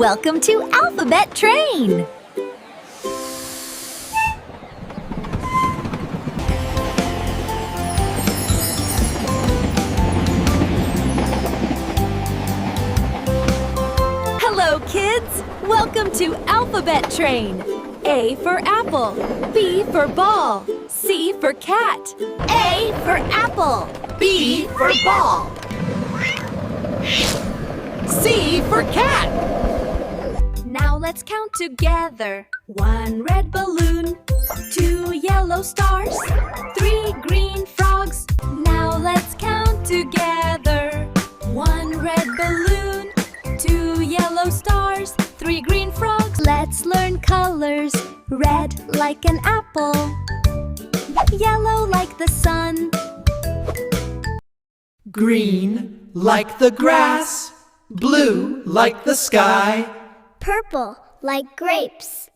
Welcome to Alphabet Train! Hello, kids! Welcome to Alphabet Train! A for apple, B for ball, C for cat. A for apple, B for ball, C for cat. Now let's count together. 1 red balloon, 2 yellow stars, 3 green frogs. Now let's count together. 1 red balloon, 2 yellow stars, 3 green frogs. Let's learn colors. Red like an apple, yellow like the sun, green like the grass, blue like the sky, purple like grapes.